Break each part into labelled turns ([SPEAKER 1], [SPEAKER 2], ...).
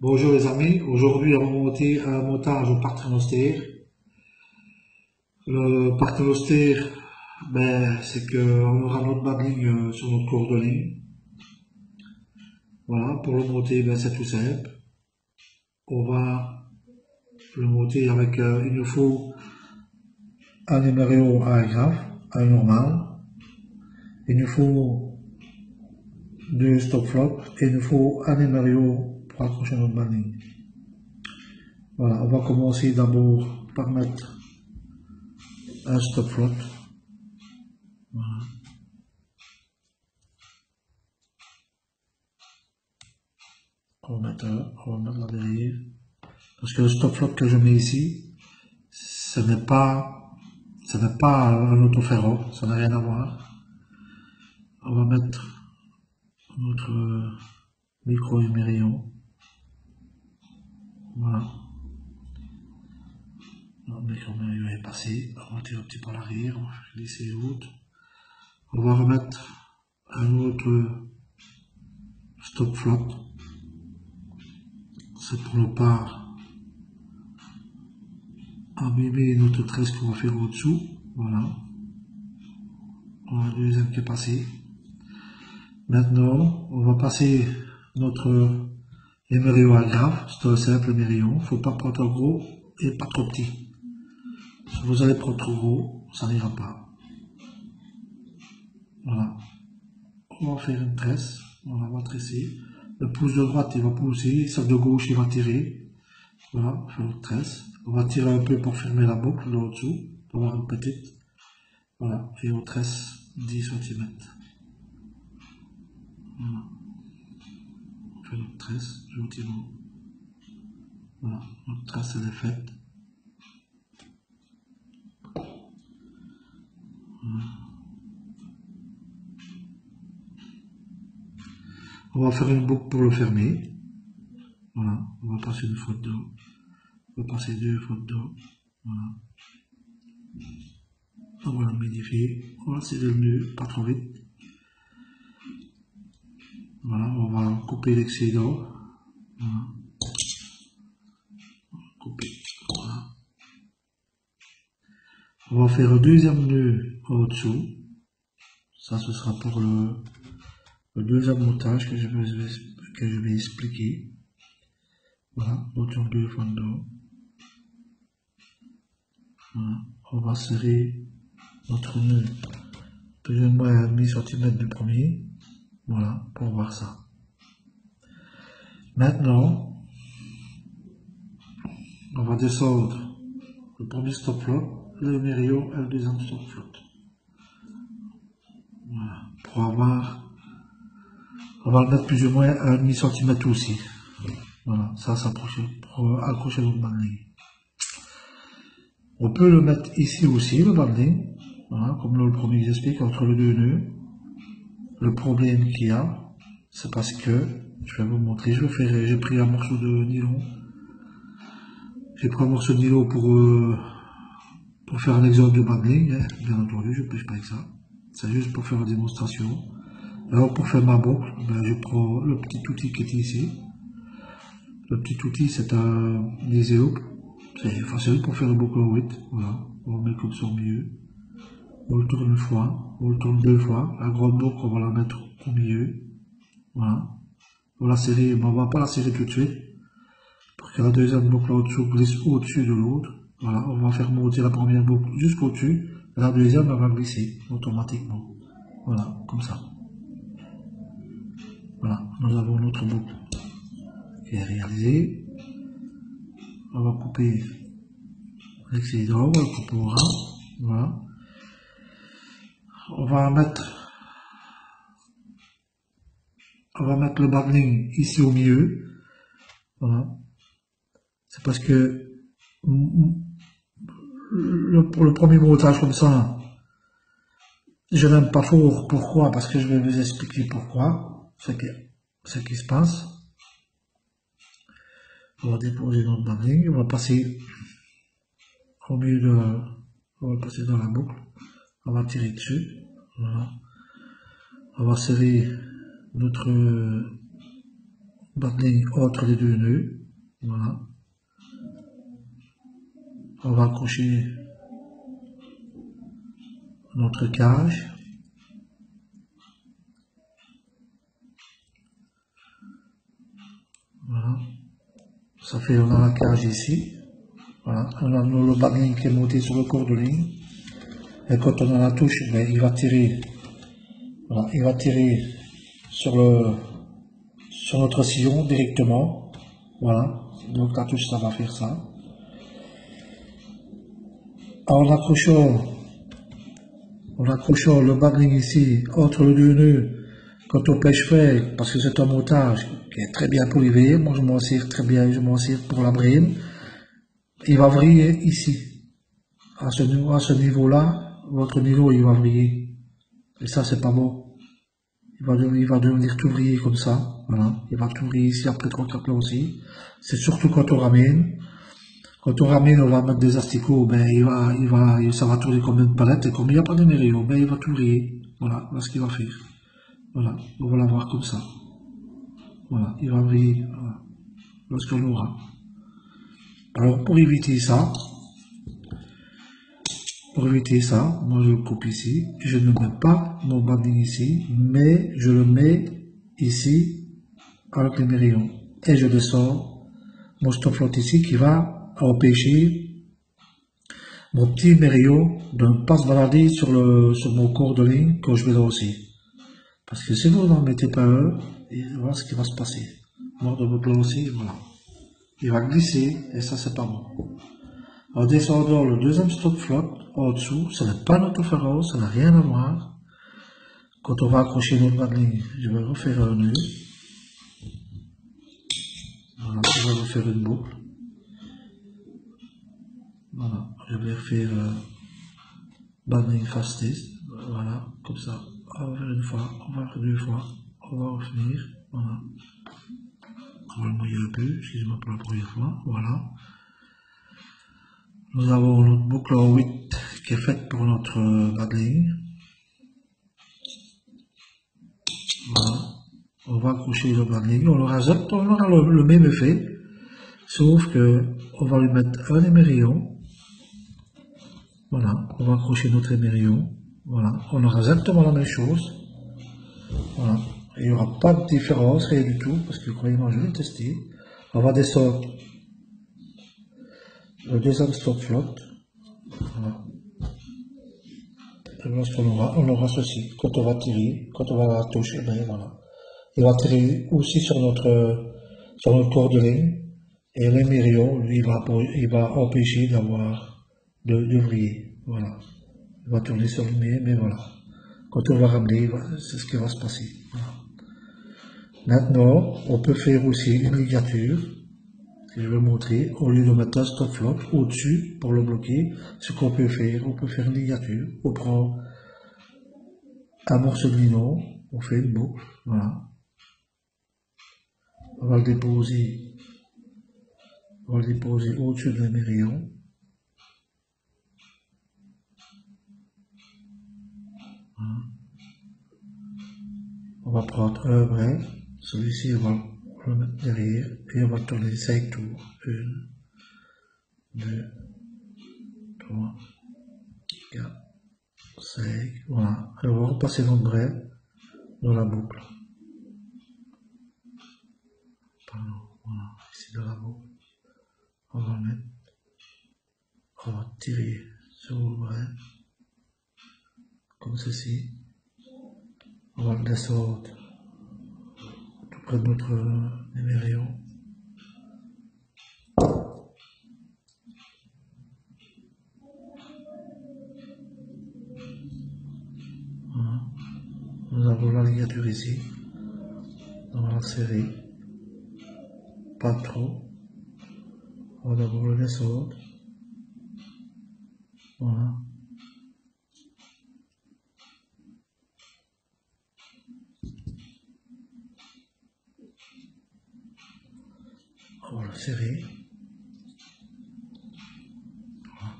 [SPEAKER 1] Bonjour les amis, aujourd'hui on va monter un montage au parc Austère. Le parc Austère, c'est qu'on aura notre battling sur notre cours de ligne. Voilà, pour le monter, c'est tout simple. On va le monter avec, il nous faut un numéro à un graphe, un normal. Il nous faut deux stop flops et il nous faut un numéro pour accrocher notre battling. Voilà, on va commencer d'abord par mettre un stop flop. Voilà. On va mettre la dérive. Parce que le stop flop que je mets ici, ce n'est pas un autoferro, ça n'a rien à voir. On va mettre notre micro humérion. Voilà. Notre micro humérion est passé. On va tirer un petit peu à l'arrière, on va faire glisser l'autre. On va remettre un autre stop flop. C'est pour ne pas abîmer notre tresse qu'on va faire au-dessous. Voilà. On a le deuxième qui est passé. Maintenant, on va passer notre émérillon à graphe, c'est un simple émérillon. Faut pas prendre trop gros et pas trop petit. Si vous allez prendre trop gros, ça n'ira pas. Voilà. On va faire une tresse. Voilà, on va tresser. Le pouce de droite, il va pousser. Celle de gauche, il va tirer. Voilà, on fait une tresse. On va tirer un peu pour fermer la boucle là au-dessous, pour avoir une petite. Voilà, et on tresse 10 cm. Voilà. On fait notre tresse gentiment. Voilà, notre tresse elle est faite. Voilà. On va faire une boucle pour le fermer. Voilà, on va passer une faute d'eau. On va passer deux fautes d'eau. Voilà. On va l'humidifier. On va serrer le nœud, pas trop vite. Voilà, on va couper l'excédent. Voilà. Couper. Voilà. On va faire un deuxième nœud au-dessous. Ça, ce sera pour le deuxième montage que je vais expliquer. Voilà, retourne deux fautes d'eau. Voilà. On va serrer notre nœud plus ou moins à 1,5 cm du premier. Voilà, pour voir ça. Maintenant, on va descendre le premier stop flop, le émérillon et le deuxième stop flop. Voilà, pour avoir, on va le mettre plus ou moins à 1,5 cm aussi. Voilà, ça s'approche pour accrocher notre battling. On peut le mettre ici aussi, le battling. Voilà, comme le premier que j'explique, entre les deux nœuds. Le problème qu'il y a, c'est parce que, je vais vous montrer, j'ai pris un morceau de nylon. J'ai pris un morceau de nylon pour faire un exemple de battling, hein. Bien entendu, je ne pêche pas avec ça. C'est juste pour faire une démonstration. Alors pour faire ma boucle, je prends le petit outil qui est ici. Le petit outil, c'est un Iseop. C'est facile pour faire une boucle en 8. Voilà, on met comme ça au milieu. On le tourne une fois, on le tourne deux fois. La grande boucle, on va la mettre au milieu. Voilà. On va la serrer, mais on va pas la serrer tout de suite. Pour que la deuxième boucle au-dessous glisse au-dessus de l'autre. Voilà, on va faire monter la première boucle jusqu'au-dessus. La deuxième, elle va glisser automatiquement. Voilà, comme ça. Voilà, nous avons notre boucle qui est réalisée. On va couper l'excédent, on va le couper au ras. Voilà. On va mettre le battling ici au milieu. Voilà. C'est parce que pour le premier montage comme ça, je n'aime pas fort. Pourquoi? Parce que je vais vous expliquer pourquoi. Ce qui se passe. On va déposer notre battling. On va passer au milieu on va passer dans la boucle. On va tirer dessus. Voilà. On va serrer notre bas-de-ligne entre les deux nœuds. Voilà. On va accrocher notre cage. Voilà. Ça fait, on a la cage ici. Voilà. On a le bas-de-ligne qui est monté sur le corps de ligne. Et quand on a la touche, ben, il va tirer. Voilà, il va tirer sur notre sillon directement. Voilà. Donc la touche, ça va faire ça. En accrochant le bas-de-ligne ici, entre les deux nœuds, quand on pêche frais, parce que c'est un montage qui est très bien pour l'hiver, moi je m'en sers très bien, je m'en sers pour la brine, il va vriller ici. À ce niveau-là, votre niveau, il va vriller. Et ça, c'est pas bon. Il va devenir tout vriller comme ça. Voilà. Il va tout vriller ici après 3-4 là aussi. C'est surtout quand on ramène. Quand on ramène, on va mettre des asticots, ben, ça va tourner comme une palette, et comme il n'y a pas de mério, ben, il va tout vriller. Voilà, voilà ce qu'il va faire. Voilà, on va l'avoir comme ça. Voilà, il va vriller, voilà, lorsqu'on l'aura. Alors, pour éviter ça, moi je le coupe ici, je ne mets pas mon banding ici, mais je le mets ici, avec les mérions. Et je descends mon stop flotte ici qui va empêcher mon petit mério de ne pas se balader sur mon corps de ligne quand je vais là aussi. Parce que si vous n'en mettez pas un, voilà ce qui va se passer. Mort de votre là aussi, voilà. Il va glisser, et ça c'est pas bon. En descendant le deuxième stop flotte, en dessous, ce n'est pas notre féroce, ça n'a rien à voir. Quand on va accrocher notre bas de ligne, je vais refaire un nœud. Voilà, je vais refaire une boucle. Voilà, je vais refaire bas de ligne fastest. Voilà, comme ça. On va faire une fois, on va faire deux fois, on va revenir. Voilà. On va le mouiller un peu, excusez-moi pour la première fois. Voilà. Nous avons notre boucle en 8 qui est faite pour notre bas de ligne. Voilà. On va accrocher le bas de ligne. On aura le même effet, sauf que on va lui mettre un émerillon. Voilà. On va accrocher notre émerillon. Voilà. On aura exactement la même chose. Voilà. Il n'y aura pas de différence, rien du tout, parce que croyez-moi, je vais tester. On va descendre le deuxième stop flotte. Voilà. Et lorsqu'on aura ceci. Quand on va tirer, quand on va la toucher, ben voilà. Il va tirer aussi sur notre corps de ligne. Et l'émerillon, lui, il va empêcher de vriller. Voilà. Il va tourner sur le nez, mais voilà. Quand on va ramener, c'est ce qui va se passer. Voilà. Maintenant, on peut faire aussi une ligature, que je vais montrer, au lieu de mettre un stop flotte au-dessus pour le bloquer. Ce qu'on peut faire, on peut faire une ligature. On prend un morceau de nylon, on fait une boucle, voilà. On va le déposer au-dessus de l'émerillon. Voilà. On va prendre un brin, celui-ci on va le mettre derrière, et on va tourner 5 tours. 1, 2, 3, 4, 5, voilà. Et on va repasser notre brin dans la boucle. Pardon, voilà, ici dans la boucle. On va le mettre, on va tirer sur le brin, comme ceci. On va le descendre tout près de notre émerillon. Voilà. Nous avons la ligature ici. On va la serrer. Pas trop. On va d'abord le descendre. Voilà. On va le serrer. Voilà.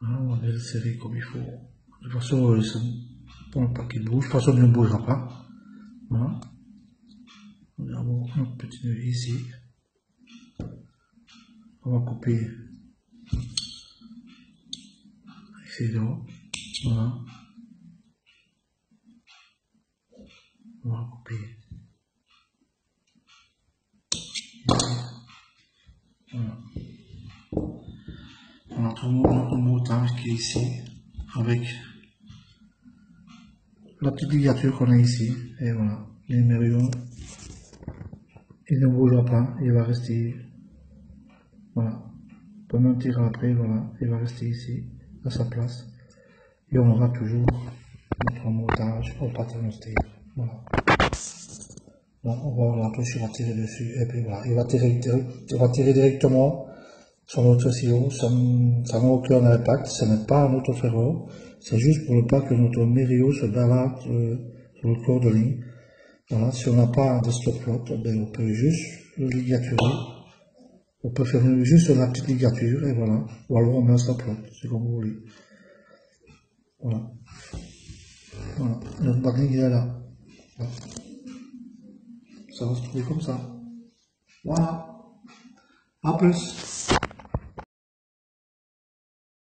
[SPEAKER 1] Voilà, on va le serrer comme il faut. De toute façon, pour pas qu'il bouge. De toute façon, il ne bougera pas. Voilà. On va avoir notre petit nœud ici. On va couper l'excédent. Voilà. On va couper. Voilà. On a tout notre montage qui est ici, avec la petite ligature qu'on a ici. Et voilà. L'émerion, il ne bougera pas, il va rester. Voilà. Pendant on tire après, voilà, il va rester ici, à sa place. Et on aura toujours notre montage au paternoster. Voilà. Là, on va voir la touche, il va tirer dessus, et puis voilà, il va tirer directement sur notre sillon, ça n'a aucun impact, ça n'est pas un autoferro, c'est juste pour ne pas que notre mério se balade sur le corps de ligne. Voilà, si on n'a pas de stop plot, ben on peut juste le ligaturer, on peut faire juste la petite ligature, et voilà, ou alors on met un stop plot, c'est comme vous voulez. Voilà. Voilà, notre battling il est là. Voilà. Ça va se trouver comme ça. Voilà. À plus.